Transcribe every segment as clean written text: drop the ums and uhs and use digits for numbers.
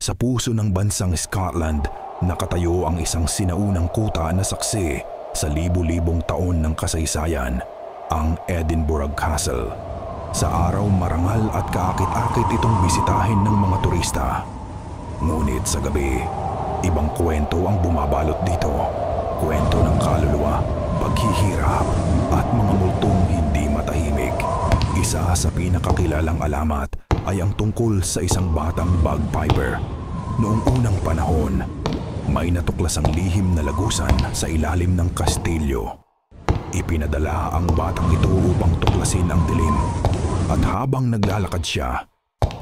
Sa puso ng bansang Scotland, nakatayo ang isang sinaunang kuta na saksi sa libu-libong taon ng kasaysayan, ang Edinburgh Castle. Sa araw marangal at kaakit-akit itong bisitahin ng mga turista. Ngunit sa gabi, ibang kwento ang bumabalot dito. Kwento ng kaluluwa, paghihirap at mga multong hindi matahimik. Isa sa pinakakilalang alamat ay ang tungkol sa isang batang bagpiper. Noong unang panahon, may natuklasang lihim na lagusan sa ilalim ng kastilyo. Ipinadala ang batang ito upang tuklasin ang dilim. At habang naglalakad siya,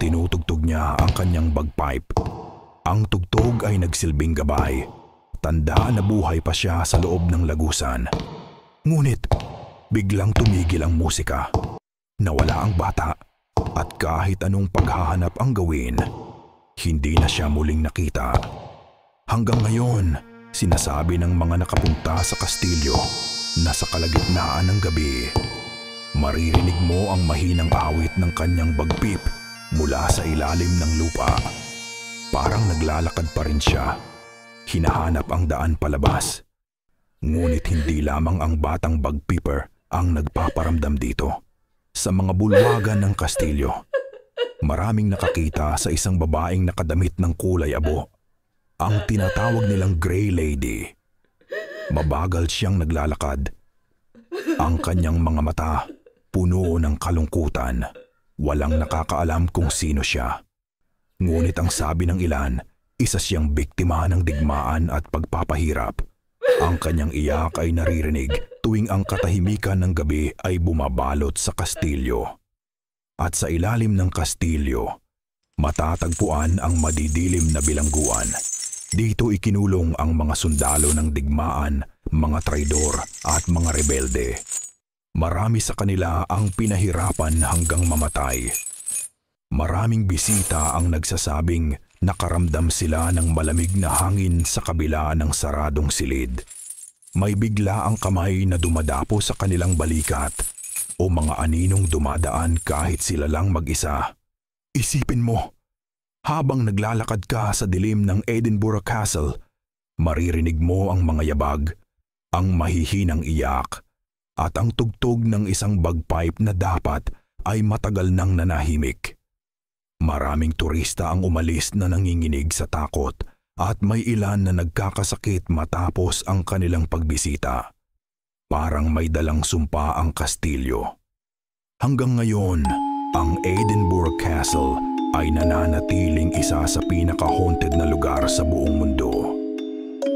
tinutugtog niya ang kanyang bagpipe. Ang tugtog ay nagsilbing gabay. Tanda na buhay pa siya sa loob ng lagusan. Ngunit, biglang tumigil ang musika. Nawala ang bata at kahit anong paghahanap ang gawin, hindi na siya muling nakita. Hanggang ngayon, sinasabi ng mga nakapunta sa kastilyo na sa kalagitnaan ng gabi, maririnig mo ang mahinang awit ng kanyang bagpip mula sa ilalim ng lupa. Parang naglalakad pa rin siya. Hinahanap ang daan palabas. Ngunit hindi lamang ang batang bagpiper ang nagpaparamdam dito. Sa mga bulwagan ng kastilyo, maraming nakakita sa isang babaeng nakadamit ng kulay abo. Ang tinatawag nilang Grey Lady. Mabagal siyang naglalakad. Ang kanyang mga mata puno ng kalungkutan. Walang nakakaalam kung sino siya. Ngunit ang sabi ng ilan, isa siyang biktima ng digmaan at pagpapahirap. Ang kanyang iyak ay naririnig tuwing ang katahimikan ng gabi ay bumabalot sa kastilyo. At sa ilalim ng kastilyo, matatagpuan ang madidilim na bilangguan. Dito ikinulong ang mga sundalo ng digmaan, mga traidor at mga rebelde. Marami sa kanila ang pinahirapan hanggang mamatay. Maraming bisita ang nagsasabing nakaramdam sila ng malamig na hangin sa kabila ng saradong silid. May bigla ang kamay na dumadapo sa kanilang balikat o mga aninong dumadaan kahit sila lang mag-isa. Isipin mo, habang naglalakad ka sa dilim ng Edinburgh Castle, maririnig mo ang mga yabag, ang mahihinang iyak, at ang tugtog ng isang bagpipe na dapat ay matagal nang nanahimik. Maraming turista ang umalis na nanginginig sa takot at may ilan na nagkakasakit matapos ang kanilang pagbisita. Parang may dalang sumpa ang kastilyo. Hanggang ngayon, ang Edinburgh Castle ay nananatiling isa sa pinaka-haunted na lugar sa buong mundo.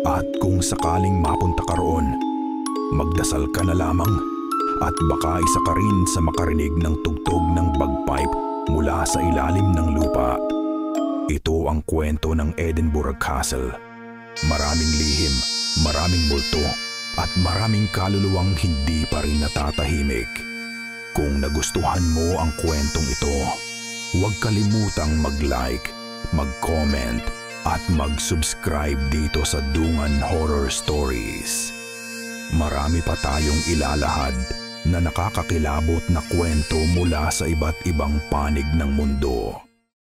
At kung sakaling mapunta ka roon, magdasal ka na lamang at baka isa ka rin sa makarinig ng tugtog ng bagpipe mula sa ilalim ng lupa. Ito ang kwento ng Edinburgh Castle. Maraming lihim, maraming multo, at maraming kaluluwang hindi pa rin natatahimik. Kung nagustuhan mo ang kwentong ito, huwag kalimutang mag-like, mag-comment, at mag-subscribe dito sa Dungan Horror Stories. Marami pa tayong ilalahad na nakakakilabot na kwento mula sa iba't ibang panig ng mundo.